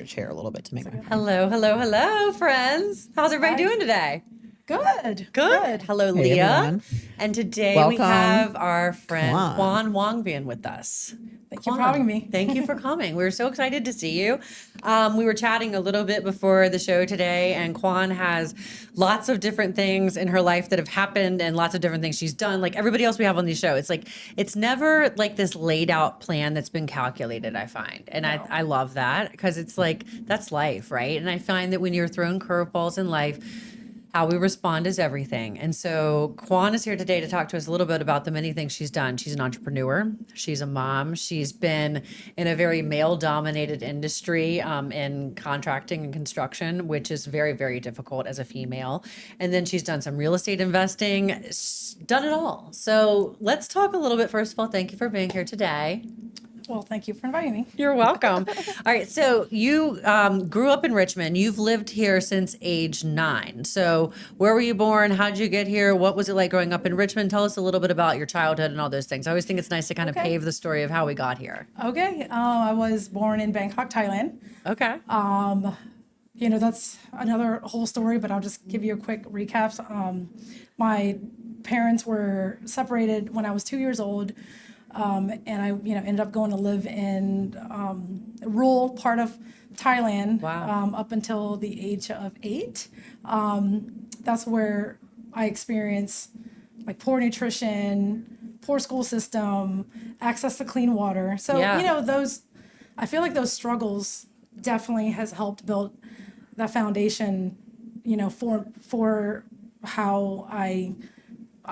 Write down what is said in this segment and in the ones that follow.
chair a little bit to make my Hello, hello, hello, friends. How's everybody doing today? Good. Hello, Hey, Leah. everyone. And today we Welcome, have our friend Kwan. Kwan Wongvian with us. Thank you for having me. Thank you for coming. We're so excited to see you. We were chatting a little bit before the show today, and Kwan has lots of different things in her life that have happened and lots of different things she's done. Like everybody else we have on the show, it's like, it's never like this laid out plan that's been calculated, I find. And I love that because it's like, that's life, right? And I find that when you're thrown curveballs in life, how we respond is everything. And so Kwan is here today to talk to us a little bit about the many things she's done. She's an entrepreneur. She's a mom. She's been in a very male-dominated industry in contracting and construction, which is very, very difficult as a female. And then she's done some real estate investing, done it all. So let's talk a little bit. First of all, thank you for being here today. Well, thank you for inviting me. You're welcome. All right. So you grew up in Richmond. You've lived here since age 9. So where were you born? How did you get here? What was it like growing up in Richmond? Tell us a little bit about your childhood and all those things. I always think it's nice to kind of pave the story of how we got here. Okay. I was born in Bangkok, Thailand. Okay. That's another whole story, but I'll just give you a quick recap. My parents were separated when I was 2 years old. And I, ended up going to live in a rural part of Thailand. Wow. Up until the age of 8. That's where I experienced like poor nutrition, poor school system, access to clean water. So, I feel like those struggles definitely has helped build that foundation, for how I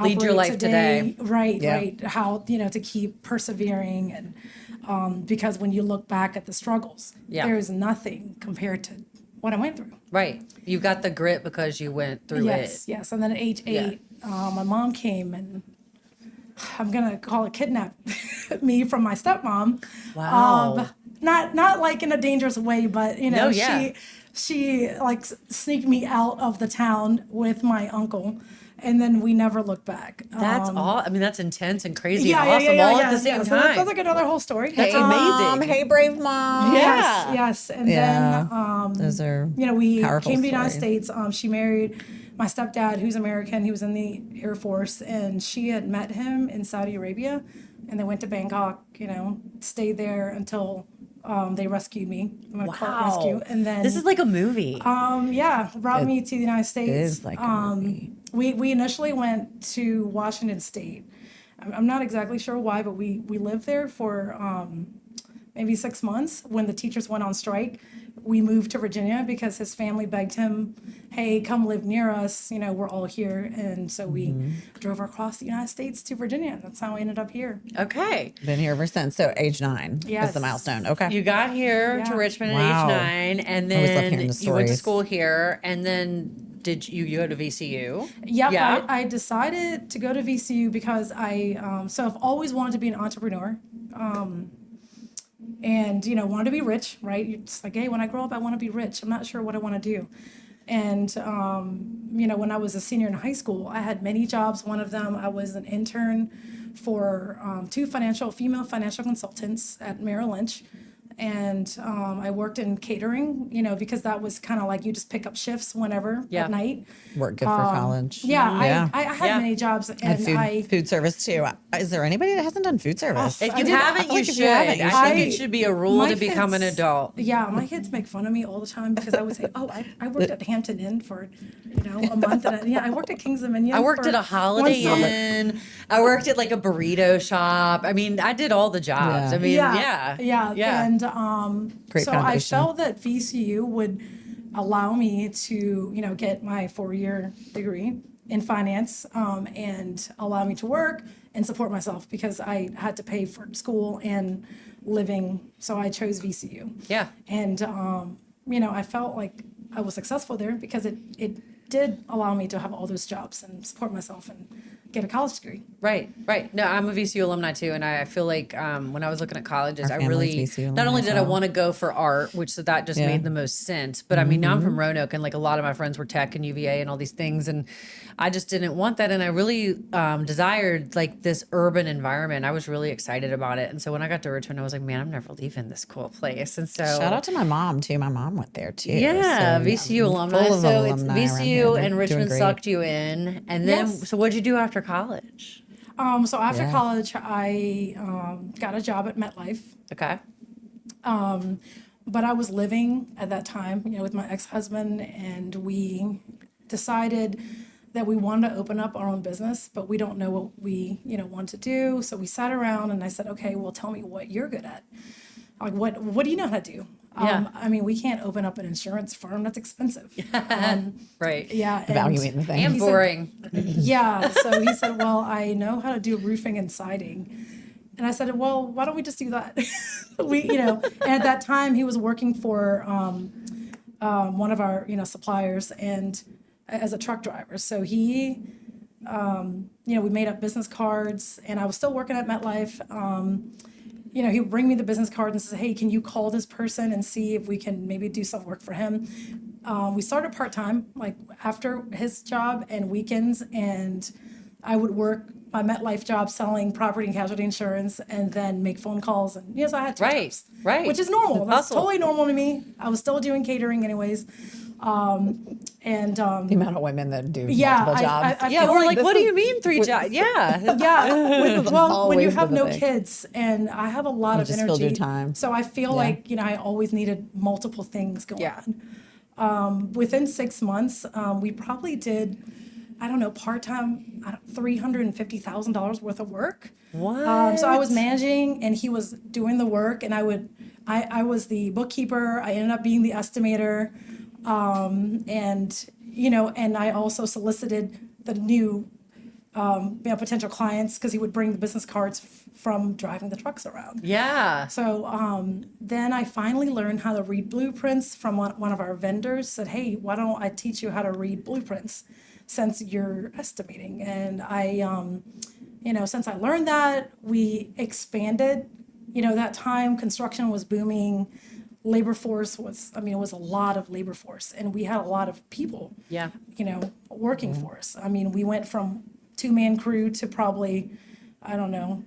lead your life today. Right. How, to keep persevering and because when you look back at the struggles, there is nothing compared to what I went through. Right. You got the grit because you went through it. Yes. And then at age 8, my mom came and I'm going to call it kidnap me from my stepmom. Wow. Not like in a dangerous way, but, she like sneaked me out of the town with my uncle. And then we never looked back. That's all. I mean, that's intense and crazy and awesome all at the same time. So that's like another whole story. That's amazing. Hey, brave mom. Yes. And then, those are we powerful came to the United stories. States. She married my stepdad, who's American. He was in the Air Force, and she had met him in Saudi Arabia, and they went to Bangkok. Stayed there until they rescued me. I'm gonna call it rescue, and then this is like a movie. Brought me to the United States. It is like a movie. We initially went to Washington State. I'm not exactly sure why, but we lived there for maybe 6 months. When the teachers went on strike, we moved to Virginia because his family begged him, hey, come live near us. We're all here. And so we drove across the United States to Virginia. That's how I ended up here. Okay. Been here ever since. So age 9 is the milestone. Okay. You got here to Richmond at age 9, and I always love hearing then the you went to stories. school here, and then did you go to VCU? Yep, Yeah. I decided to go to VCU because I've always wanted to be an entrepreneur. And wanted to be rich, right? You're just like, hey, when I grow up, I want to be rich. I'm not sure what I want to do. And, when I was a senior in high school, I had many jobs. One of them, I was an intern for 2 female financial consultants at Merrill Lynch. And I worked in catering, because that was kind of like you just pick up shifts whenever at night. Work good for college. I had many jobs. And Food service too. Is there anybody that hasn't done food service? If you haven't, you should. I think it should be a rule to become an adult. Yeah, my kids make fun of me all the time because I would say, oh, I worked at Hampton Inn for, a month. And I worked at King's Dominion. I worked at a Holiday Inn. I worked at like a burrito shop. I mean, I did all the jobs. I mean, And Great so foundation. I felt that VCU would allow me to, get my 4-year degree in finance and allow me to work and support myself because I had to pay for school and living. So I chose VCU. Yeah. And, I felt like I was successful there because it did allow me to have all those jobs and support myself and get a college degree. Right, right. No, I'm a VCU alumni too, and I feel like when I was looking at colleges, Our I family's really VCU not only alumni, did I so- want to go for art, which so that just Yeah. made the most sense. But I mean, now I'm from Roanoke, and like a lot of my friends were tech and UVA and all these things, and I just didn't want that. And I really desired like this urban environment. I was really excited about it, and so when I got to Richmond, I was like, man, I'm never leaving this cool place. And so Shout out to my mom too. My mom went there too. yeah, So, VCU alumni. full of So it's alumni around here. VCU They're and doing Richmond great. sucked you in, and then Yes. so what'd you do after college? So after Yeah. college, I got a job at MetLife. Okay. But I was living at that time, with my ex-husband, and we decided that we wanted to open up our own business, but we don't know what we, want to do. So we sat around and I said, okay, well, tell me what you're good at. Like, what do you know how to do? Yeah. I mean, we can't open up an insurance firm. That's expensive. Right. Yeah. and- Evaluating the thing. And He said- boring. Yeah. So he said, well, I know how to do roofing and siding. And I said, well, why don't we just do that? And at that time he was working for one of our, suppliers and as a truck driver. So he, we made up business cards and I was still working at MetLife. He would bring me the business card and say, hey, can you call this person and see if we can maybe do some work for him? We started part-time, like after his job and weekends, and I would work my MetLife job selling property and casualty insurance and then make phone calls. And so I had two Right, jobs, right. which is normal. That's Hustle. totally normal to me. I was still doing catering anyways. The amount of women that do Yeah, multiple jobs. I Yeah, feel we're like like, this what do is- you mean 3 jobs? Yeah. yeah. Well, when you always have been the no thing. kids and I have a lot of just energy, filled your time. so I feel Yeah. like I always needed multiple things going Yeah. on. Within 6 months, we probably did, I don't know, part-time, $350,000 worth of work. What? So I was managing and he was doing the work, and I was the bookkeeper. I ended up being the estimator. And I also solicited the new potential clients because he would bring the business cards from driving the trucks around. Yeah. So then I finally learned how to read blueprints from one of our vendors. Said, hey, why don't I teach you how to read blueprints since you're estimating? And I, since I learned that, we expanded. That time construction was booming. Labor force was, it was a lot of labor force, and we had a lot of people, Yeah. working for us. We went from 2-man crew to probably, I don't know,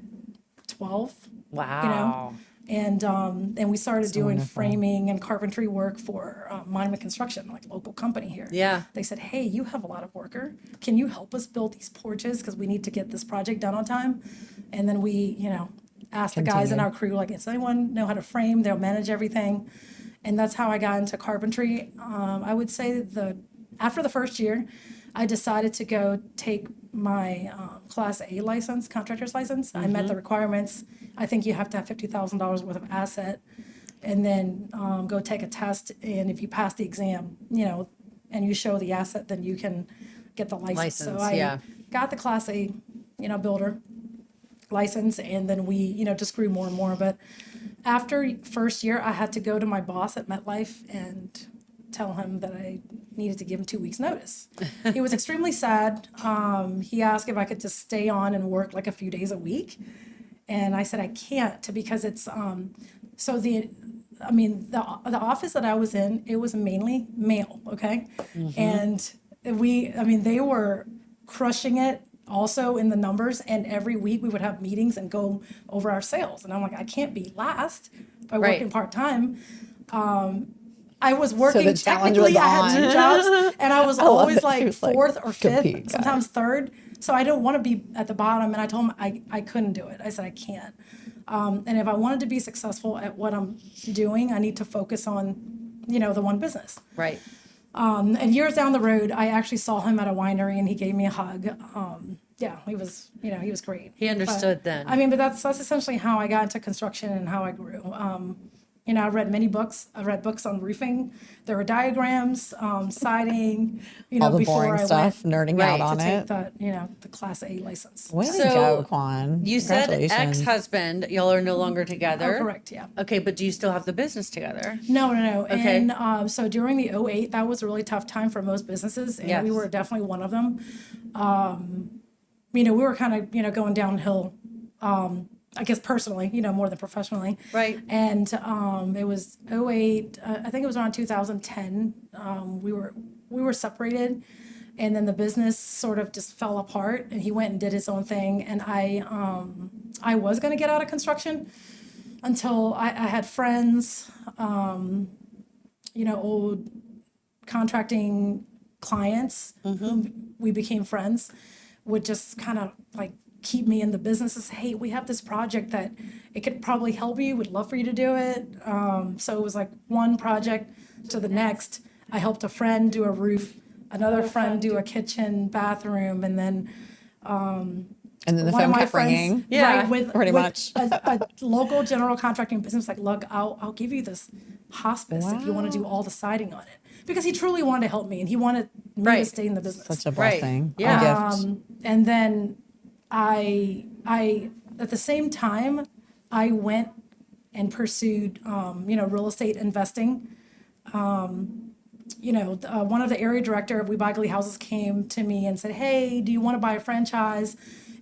12. Wow. And we started doing wonderful. framing and carpentry work for Monument Construction, like local company here. Yeah. They said, hey, you have a lot of worker. Can you help us build these porches? Because we need to get this project done on time. And then we, asked the guys in Continue. our crew, like, does anyone know how to frame? They'll manage everything. And that's how I got into carpentry. I would say after the first year, I decided to go take my Class A license, contractor's license. I met the requirements. I think you have to have $50,000 worth of asset, and then go take a test. And if you pass the exam, and you show the asset, then you can get the license. So License, I yeah. got the Class A, builder license, and then we, just grew more and more. But after first year, I had to go to my boss at MetLife and tell him that I needed to give him 2 weeks notice. He was extremely sad. He asked if I could just stay on and work like a few days a week. And I said, I can't, because it's, the office that I was in, it was mainly male, okay? And they were crushing it also in the numbers, and every week we would have meetings and go over our sales. And I'm like, I can't be last by Right. working part-time. I was working, the challenge was technically I had 2 on. jobs, and I was love always that she like was like, 4th or 5th, compete, guys. sometimes 3rd. So I don't want to be at the bottom. And I told him I couldn't do it. I said, I can't. And if I wanted to be successful at what I'm doing, I need to focus on, the one business. Right. And years down the road, I actually saw him at a winery, and he gave me a hug. He was, he was great. He understood then. But that's essentially how I got into construction and how I grew. I read many books. I read books on roofing. There were diagrams, siding, All the before boring I stuff, went nerding Right, out to on take it. the Class A license. Way to So, go, Kwan. You said Congratulations. ex-husband, y'all are no longer together. Oh, correct, yeah. Okay, but do you still have the business together? No. Okay. And so during the '08, that was a really tough time for most businesses, and Yes. we were definitely one of them. we were kind of, going downhill, I guess personally, more than professionally. Right. And it was '08, I think it was around 2010. We were separated, and then the business sort of just fell apart, and he went and did his own thing. And I was going to get out of construction until I had friends, old contracting clients who we became friends, would just kind of like keep me in the business and say, hey, we have this project that it could probably help you. We'd love for you to do it. So it was like one project to the next. I helped a friend do a roof, another friend do a kitchen, bathroom, and then the one of phone my kept friends, ringing. Yeah, with pretty much. a local general contracting business, like, look, I'll give you this hospice if you want to do all the siding on it, because he truly wanted to help me and he wanted me to Right. stay in the business. Such a Right. blessing. Yeah. A gift. And then I at the same time, I went and pursued, real estate investing. One of the area director of We Buy Ugly Houses came to me and said, hey, do you want to buy a franchise?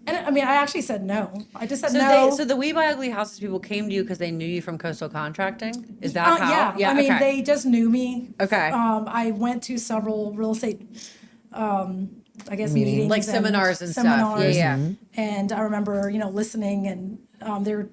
And I actually said no. I just said no. So the We Buy Ugly Houses people came to you because they knew you from Coastal Contracting? Is that how? Yeah. Okay. They just knew me. Okay. I went to several real estate, I guess, Meetings. meetings. Like seminars and stuff. seminars. Yeah. And I remember, listening and they're,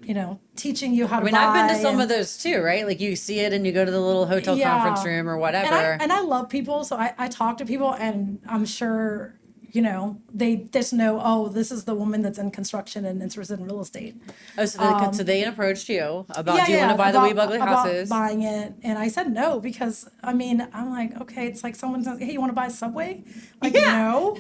teaching you how to buy. I've been to some and- of those too, right? Like you see it and you go to the little hotel conference room or whatever. And I love people, so I talk to people, and I'm sure, they just know, oh, this is the woman that's in construction and interested in real estate. Oh, so they approached you about, do you want to buy the We Buy Ugly about Houses? buying it, and I said no because I'm like, okay, it's like someone says, hey, you want to buy a Subway? Like, no.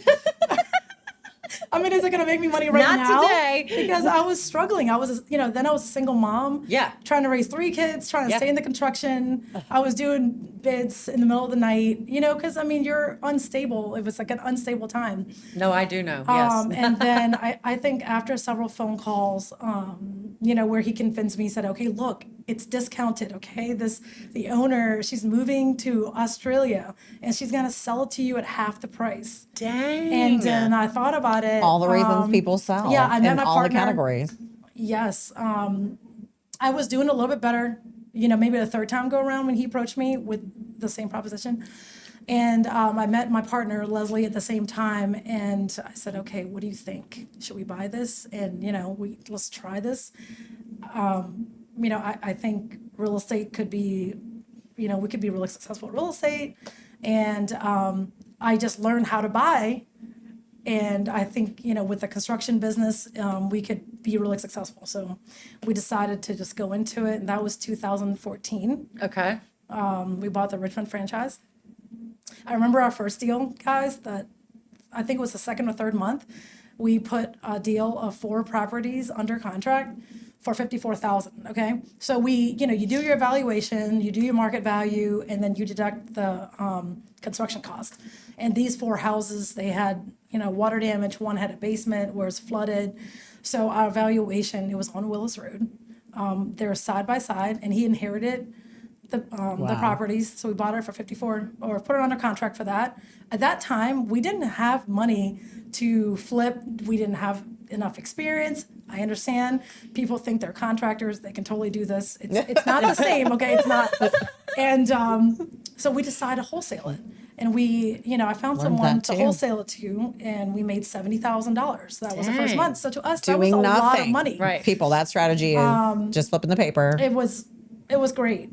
Is it going to make me money right Not now? today. Because I was struggling. I was, then I was a single mom. Yeah. Trying to raise 3 kids, trying to Yeah. stay in the construction. I was doing bids in the middle of the night, because, you're unstable. It was like an unstable time. No, I do know. Yes. And then I think after several phone calls, where he convinced me, he said, okay, look, it's discounted, okay? The owner, she's moving to Australia, and she's going to sell it to you at half the price. Dang. And then I thought about it. All the reasons people sell. Yeah, I met in my all partner. the categories. Yes. I was doing a little bit better, maybe the third time go around when he approached me with the same proposition. And I met my partner, Leslie, at the same time. And I said, okay, what do you think? Should we buy this? And, let's try this. I think real estate could be, we could be really successful at real estate. And I just learned how to buy. And I think, with the construction business, we could be really successful. So we decided to just go into it. And that was 2014. Okay. We bought the Richmond franchise. I remember our first deal, guys, that I think it was the second or third month. We put a deal of 4 properties under contract for $54,000. Okay. So you do your evaluation, you do your market value, and then you deduct the construction cost. And these 4 houses, they had, water damage. One had a basement where it's flooded. So our valuation, it was on Willis Road. They're side by side, and he inherited the properties. So we bought it for 54, or put it under contract for that. At that time, we didn't have money to flip. We didn't have enough experience. I understand. People think they're contractors. They can totally do this. It's not the same, okay? It's not. And so we decided to wholesale it. And I found someone that to too. wholesale it to, and we made $70,000. That was the first Dang. month. So to us, that was Doing a nothing. lot of money. Right. People, that strategy is just flipping the paper. It was great.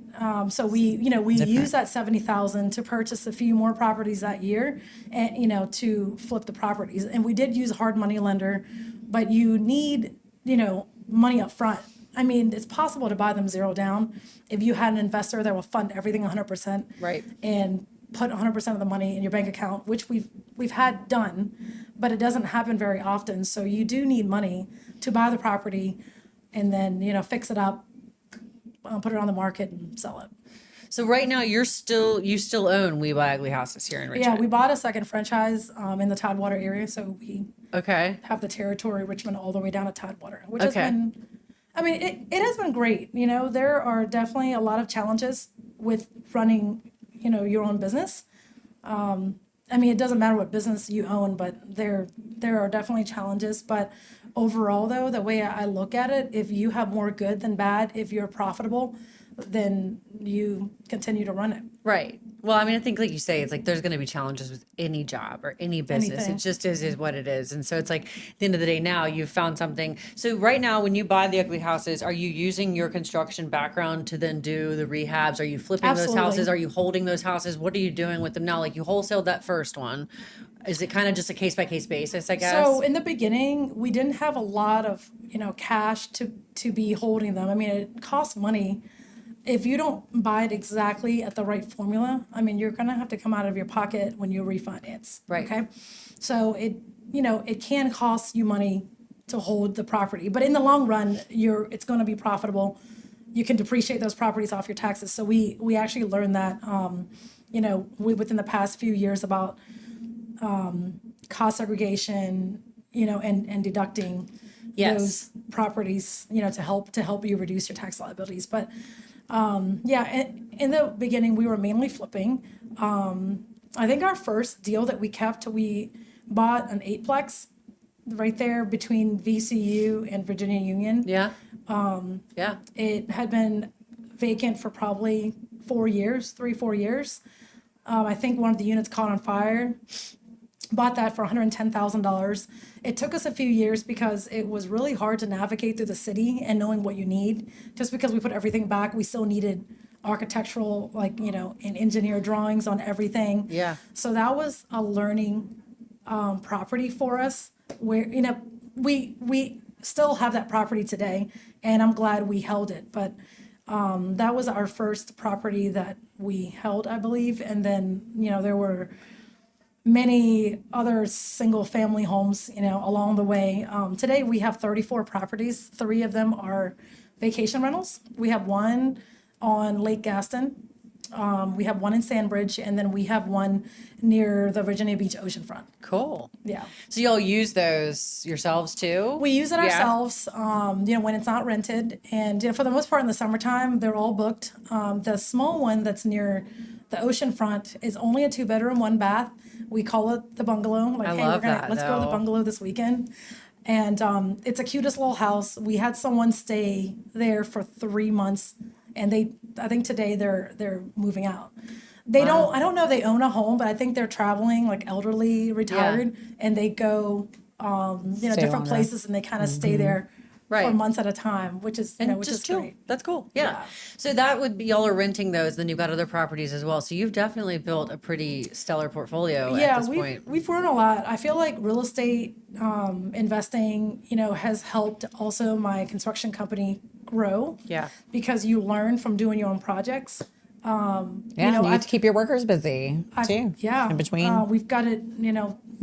So we used that $70,000 to purchase a few more properties that year, and to flip the properties. And we did use a hard money lender, but you need money up front. It's possible to buy them zero down if you had an investor that will fund everything 100%. Right. And put 100% of the money in your bank account, which we've had done, but it doesn't happen very often. So you do need money to buy the property, and then fix it up, put it on the market, and sell it. So right now you still own We Buy Ugly Houses here in Richmond. Yeah, we bought a second franchise in the Tidewater area, so we Okay. have the territory Richmond all the way down to Tidewater, which has Okay. been, it has been great. There are definitely a lot of challenges with running, your own business. I mean, it doesn't matter what business you own, but there are definitely challenges. But overall, though, the way I look at it, if you have more good than bad, if you're profitable, then you continue to run it. Right. Well, I mean, I think, like you say, it's like there's going to be challenges with any job or any business. Anything. It just is what it is. And so it's like at the end of the day, now you've found something. So right now, when you buy the ugly houses, are you using your construction background to then do the rehabs? Are you flipping those Absolutely. houses? Are you holding those houses? What are you doing with them now? Like you wholesaled that first one. Is it kind of just a case by case basis, I guess? So in the beginning, we didn't have a lot of, cash to be holding them. I mean, it costs money. If you don't buy it exactly at the right formula, I mean, you're gonna have to come out of your pocket when you refinance. Right. Okay? So it can cost you money to hold the property, but in the long run, it's gonna be profitable. You can depreciate those properties off your taxes. So we actually learned that, within the past few years about cost segregation, and deducting Yes. those properties, to help you reduce your tax liabilities. But in the beginning, we were mainly flipping. I think our first deal that we kept, we bought an 8-plex right there between VCU and Virginia Union. Yeah. Yeah. It had been vacant for probably 4 years, 3-4 years. I think one of the units caught on fire. Bought that for $110,000. It took us a few years because it was really hard to navigate through the city and knowing what you need. Just because we put everything back, we still needed architectural, and engineer drawings on everything. Yeah. So that was a learning property for us where, we still have that property today, and I'm glad we held it. But that was our first property that we held, I believe. And then, there were many other single-family homes, along the way. Today, we have 34 properties. 3 of them are vacation rentals. We have one on Lake Gaston. We have one in Sandbridge, and then we have one near the Virginia Beach oceanfront. Cool. Yeah. So y'all use those yourselves too? We use it Yeah. ourselves, when it's not rented. And for the most part in the summertime, they're all booked. The small one that's near the oceanfront is only a 2-bedroom, 1 bath. We call it the bungalow. Like, I hey, love let's go to the though. bungalow this weekend. And it's a cutest little house. We had someone stay there for 3 months, and I think today they're moving out. I don't know if they own a home, but I think they're traveling, like elderly, retired, and they go, Stay different longer. places, and they kind of stay there for Right. months at a time, which is, which is cool. great. That's cool. Yeah. Yeah. So that would be y'all are renting those, then you've got other properties as well. So you've definitely built a pretty stellar portfolio at this point. We've grown a lot. I feel like real estate investing, has helped also my construction company grow. Yeah. Because you learn from doing your own projects. Yeah, you have to keep your workers busy too. Yeah. In between. We've got it,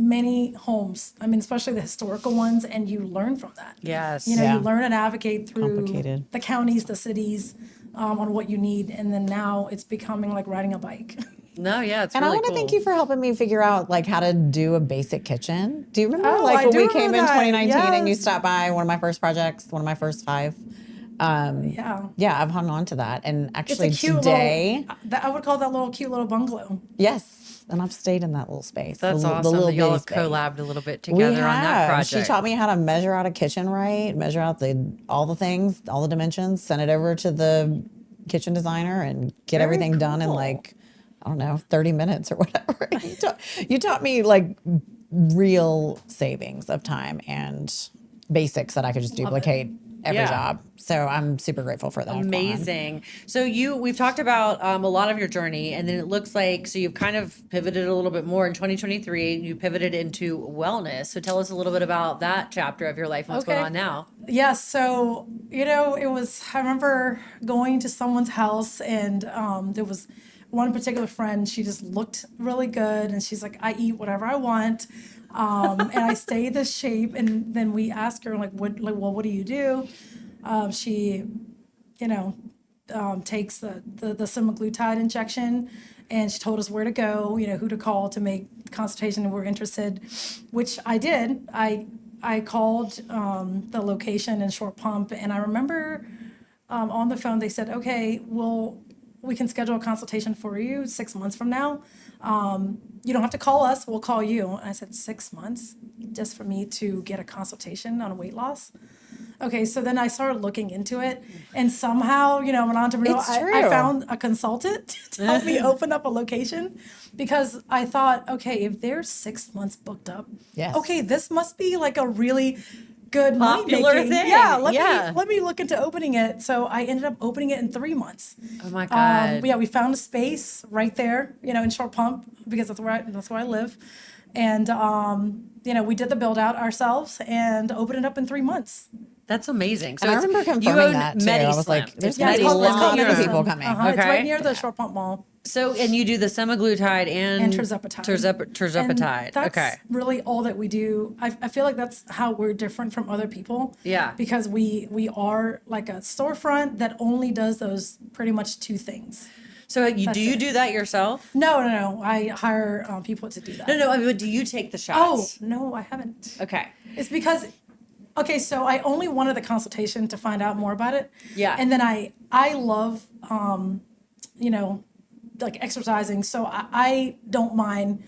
many homes. I mean, especially the historical ones, and you learn from that. Yes. Yeah. You learn to navigate through Complicated. the counties, the cities, on what you need. And then now it's becoming like riding a bike. No, yeah, it's And really I want to cool. thank you for helping me figure out how to do a basic kitchen. Do you remember Oh, I when do we came in remember that. 2019 and you Yes. stopped by one of my first projects, one of my first 5? Yeah. Yeah, I've hung on to that. And It's actually a cute today, I would call that little cute little bungalow. yes, and I've stayed in that little space. That's the awesome little that y'all bitty have space. collabed a little bit We together on that have. project. She taught me how to measure out a kitchen right, measure out all the things, all the dimensions, send it over to the kitchen designer and get Very everything done in cool. I don't know, 30 minutes or whatever. You taught me real savings of time and basics that I could just duplicate every Yeah. job. So I'm super grateful for that. Kwan. Amazing. So we've talked about a lot of your journey, and then it looks like, so you've kind of pivoted a little bit more in 2023. You pivoted into wellness. So tell us a little bit about that chapter of your life and what's going Okay. on now. Yeah, so, I remember going to someone's house, and there was one particular friend. She just looked really good, and she's like, I eat whatever I want. And I stay this shape. And then we asked her, what do you do? She, takes the semaglutide injection, and she told us where to go, who to call to make consultation if we're interested, which I did. I called the location in Short Pump, and I remember on the phone they said, okay, we'll we can schedule a consultation for you 6 months from now. You don't have to call us, we'll call you. And I said, 6 months just for me to get a consultation on weight loss? Okay, so then I started looking into it, and somehow, I'm an entrepreneur. It's I true. found a consultant to help me open up a location, because I thought, okay, if they're 6 months booked up, Yes. okay, this must be like a really good Popular money-making. thing. Yeah, Yeah. let me look into opening it. So I ended up opening it in 3 months. Oh my God. Yeah, we found a space right there, in Short Pump, because that's where I live. And, we did the build out ourselves and opened it up in 3 months. That's amazing. So And I it's- remember you confirming own that too. Medi I was Slim. like, there's It's gonna Medi be a Slim lot of Serum. people coming. It's Okay. right near the Short Pump Mall. So, and you do the semaglutide and And tirzepatide. Tirzepatide. And that's Okay. really all that we do. I feel like that's how we're different from other people. Yeah. Because we are like a storefront that only does those pretty much 2 things. So do you it. do that yourself? No. I hire people to do that. No. I mean, do you take the Oh, shots? no, I haven't. Okay. It's because, okay, so I only wanted the consultation to find out more about it. Yeah. And then I love, like exercising. So I don't mind,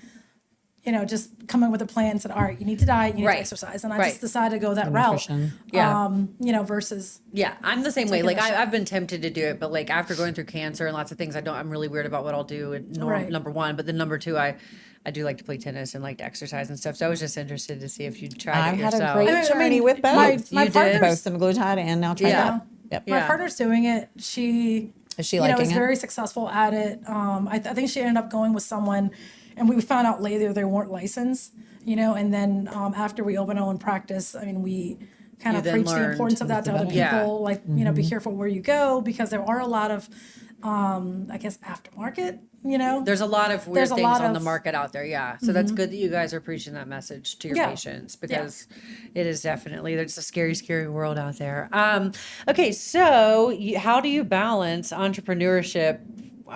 just coming with a plan and said, all right, you need to diet, you need Right. to exercise. And I Right. just decided to go that route. Nutrition. Yeah. Versus, Yeah, I'm the same way. Taking Like the shot. I've been tempted to do it, but like after going through cancer and lots of things, I'm really weird about what I'll do. And Right. number one, but then number two, I do like to play tennis and like to exercise and stuff. So I was just interested to see if you tried I've it had yourself. a great I mean, journey with both. my You partner's- did? Both semaglutide and now trying Yeah. that. Yep. My Yeah. partner's doing it. She Is she liking is it? very successful at it. I think she ended up going with someone, and we found out later they weren't licensed. And then after we opened our own practice, I mean, we kind You of then preach the learned. importance of that to other people. Yeah. Like, be careful where you go, because there are a lot of, I guess, aftermarket. There's a lot of weird There's a things lot on the of- market out there, yeah. So that's good that you guys are preaching that message to your Yeah. patients, because it is definitely, there's a scary, scary world out there. Okay, so how do you balance entrepreneurship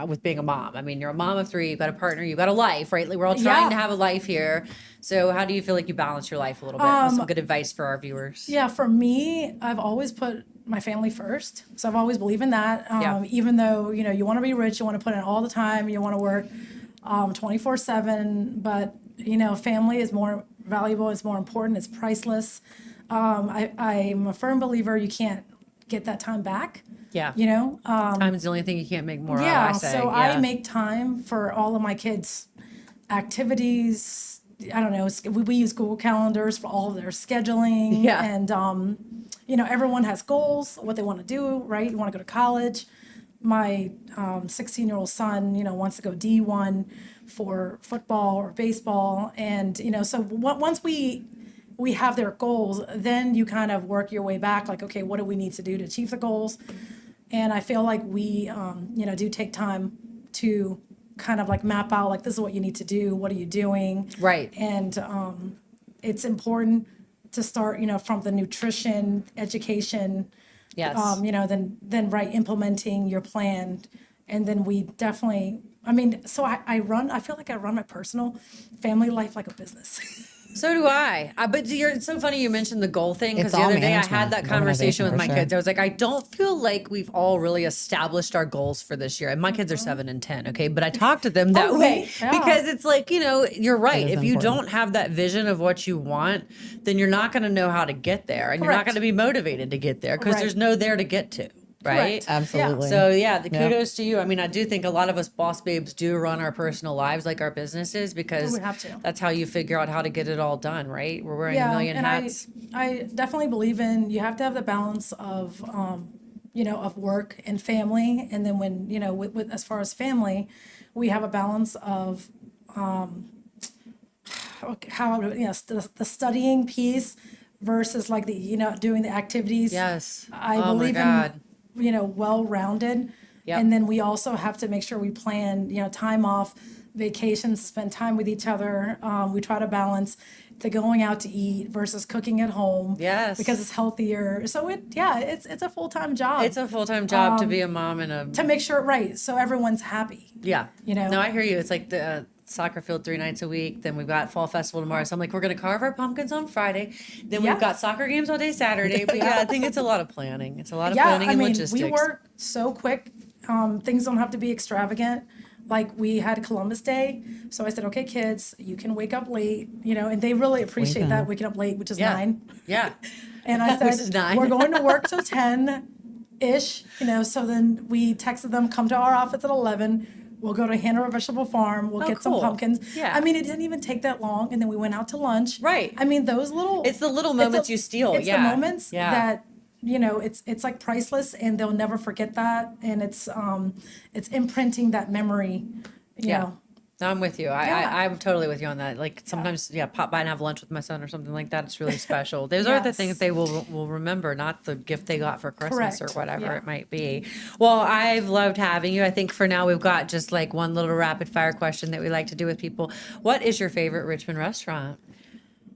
with being a mom? I mean, you're a mom of 3, you've got a partner, you've got a life, right? Like, we're all trying Yeah. to have a life here. So how do you feel like you balance your life a little bit? What's some good advice for our viewers? Yeah, for me, I've always put my family first. So I've always believed in that. Yeah. Even though, you want to be rich, you want to put in all the time, you want to work 24/7, but, family is more valuable, it's more important, it's priceless. I'm a firm believer you can't get that time back. Yeah. Um, Time is the only thing you can't make more yeah, of, I say. so Yeah. I make time for all of my kids' activities. I don't know, we use Google Calendars for all of their scheduling. Yeah. And, everyone has goals, what they want to do, right? You want to go to college. My 16-year-old son, wants to go D1 for football or baseball. And, so once we have their goals, then you kind of work your way back, like, okay, what do we need to do to achieve the goals? And I feel like we, do take time to kind of like map out, like, this is what you need to do. What are you doing? Right. And it's important to start, from the nutrition, education. Yes. Then right, implementing your plan. And then we definitely, so I feel like I run my personal family life like a business. So do I. But it's so funny you mentioned the goal thing, because It's the all other day I had management, that conversation organization with for my sure. kids. I was like, I don't feel like we've all really established our goals for this year. And my kids are 7 and 10, okay? But I talk to them that Oh, way yeah. because it's like, you're right. is If you important. don't have that vision of what you want, then you're not going to know how to get there. And you're not Correct. going to be motivated to get there because Right. there's no there to get to. Right. Correct. Absolutely. So yeah, the Yeah. kudos to you. I mean, I do think a lot of us boss babes do run our personal lives like our businesses, because We have to. that's how you figure out how to get it all done, right? We're wearing a million and hats. I definitely believe in, you have to have the balance of, of work and family. And then when, with as far as family, we have a balance of, the studying piece versus like the, doing the activities. Yes. I Oh my believe God. in, well-rounded. Yep. And then we also have to make sure we plan, time off, vacations, spend time with each other. We try to balance the going out to eat versus cooking at home. Yes. Because it's healthier. So it's a full-time job. It's a full-time job to be a mom and a to make sure, right, so everyone's happy. yeah. know? No, I hear you. It's like the soccer field 3 nights a week. Then we've got fall festival tomorrow. So I'm like, we're gonna carve our pumpkins on Friday. Then Yeah. we've got soccer games all day Saturday. But yeah, I think it's a lot of planning. It's a lot of Yeah, planning and we logistics. work so quick Things don't have to be extravagant. Like we had Columbus Day, so I said, okay, kids, you can wake up late, and they really appreciate that, waking up late, which is Yeah. 9. Yeah. And I Which is said, 9. we're going to work till 10-ish, so then we texted them, come to our office at 11. We'll go to Hanover Vegetable Farm. We'll get cool. some pumpkins. Yeah. I mean, it didn't even take that long. And then we went out to lunch. Right. I mean, those little. It's the little moments you steal. It's Yeah. the moments Yeah. that, it's like priceless, and they'll never forget that. And it's imprinting that memory, you know. No, I'm with you. Yeah. I'm totally with you on that. Like sometimes, pop by and have lunch with my son or something like that. It's really special. Those are the Yes. things they will remember, not the gift they got for Christmas or Correct. whatever Yeah. it might be. Well, I've loved having you. I think for now we've got just like one little rapid fire question that we like to do with people. What is your favorite Richmond restaurant?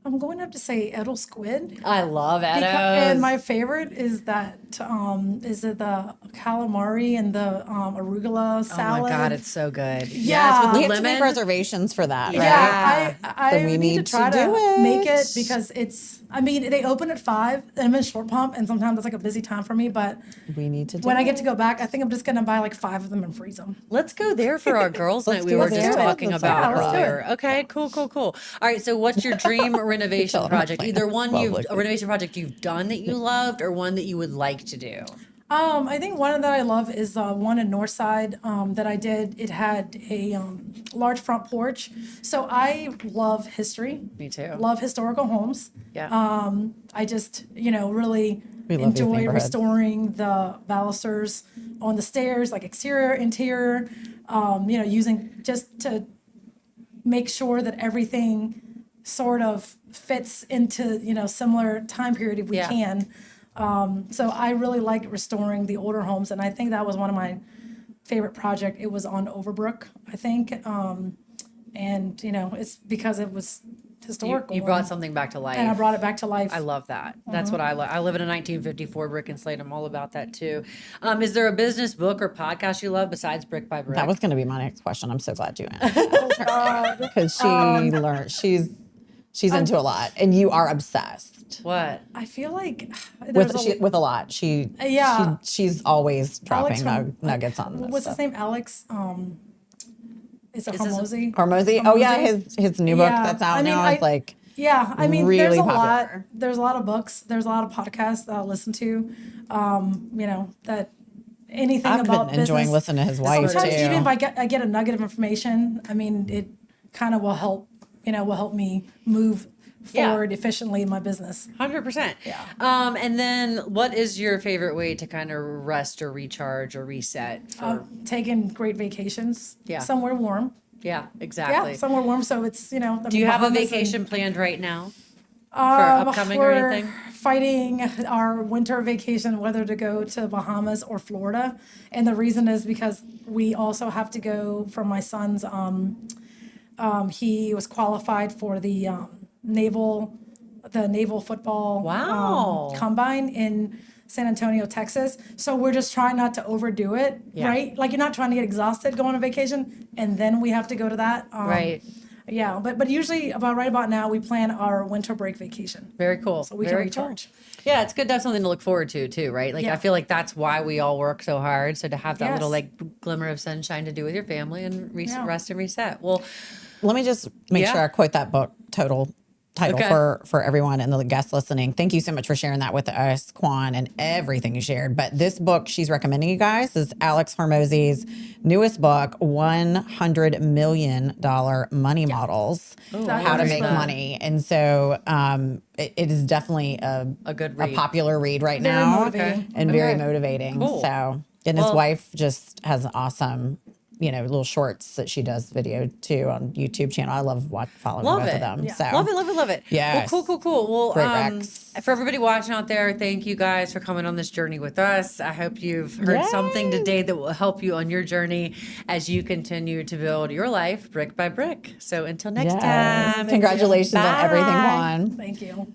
I'm going to have to say Edel Squid. I love Edo's. And my favorite is that is it the calamari and the arugula salad? Oh my God, it's so good. Yeah. Yes, with We the have to make lemon. reservations for that, right? Yeah, I Then we need to need try to to, do it. make it because they open at 5 and I'm in short pump and sometimes it's like a busy time for me, but We need to do when I it. get to go back, I think I'm just going to buy like 5 of them and freeze them. Let's go there for our girls' night we do were it. just Let's do it. talking Let's about do it. earlier. Okay, cool. All right, so what's your dream renovation Tell them project? plans. Either one Lovely. a renovation project you've done that you loved or one that you would like to do. I think one that I love is one in Northside that I did. It had a large front porch. So I love history. Me too. Love historical homes. Yeah. I just, really We love these enjoy neighborhoods. restoring the balusters on the stairs, like exterior, interior, using just to make sure that everything sort of fits into, similar time period if we Yeah. can. So I really like restoring the older homes, and I think that was one of my favorite project. It was on Overbrook, I think. And, it's because it was historical. You brought something back to life. And I brought it back to life. I love that. That's what I love. I live in a 1954 brick and slate. I'm all about that too. Is there a business book or podcast you love besides Brick by Brick? That was going to be my next question. I'm so glad you answered because she learned. She's into a lot, and you are obsessed what? I feel like there's with a lot. She's always dropping nuggets on this. What's stuff. his name? Alex. Is it Hormozy? Hormozy? Oh yeah, his new book that's out now is like Yeah, I mean, really there's a popular. lot. There's a lot of books. There's a lot of podcasts that I listen to. That anything I've about been enjoying business. listening to his wife Sometimes too. even if I get a nugget of information, I mean, it kind of will help. Will help me move forward efficiently in my business. 100%. Yeah. And then what is your favorite way to kind of rest or recharge or reset? Taking great vacations. Yeah. Somewhere warm. Yeah, exactly. Yeah, somewhere warm. So it's Do you have a vacation planned right now? For upcoming or we're anything? fighting our winter vacation whether to go to Bahamas or Florida, and the reason is because we also have to go for my son's. He was qualified for the naval football Wow. combine in San Antonio, Texas. So we're just trying not to overdo it, Yeah. right? Like you're not trying to get exhausted going on vacation, and then we have to go to that. Right. Yeah, but usually right about now we plan our winter break vacation. Very cool. So we Very can recharge. Cool. Yeah, it's good to have something to look forward to too, right? Like Yeah. I feel like that's why we all work so hard. So to have that Yes. little like glimmer of sunshine to do with your family and Yeah. rest and reset. Well, Let me just make Yeah. sure I quote that book title Okay. for everyone and the guests listening. Thank you so much for sharing that with us, Kwan, and everything you shared. But this book she's recommending you guys is Alex Hormozy's newest book, $100 million Money Models, How to Make Money. And so it is definitely a good read. popular read right Very now motivating. and very Okay. motivating. Cool. So, and his Well- wife just has an awesome little shorts that she does video too on YouTube channel. I love following Love both it. of them. Yeah. So Love it. Yes. Well, cool. Well, Great Rex. for everybody watching out there, thank you guys for coming on this journey with us. I hope you've heard something today that will help you on your journey as you continue to build your life brick by brick. So until next Yes. time. Congratulations on everything, Bye. Juan. Thank you.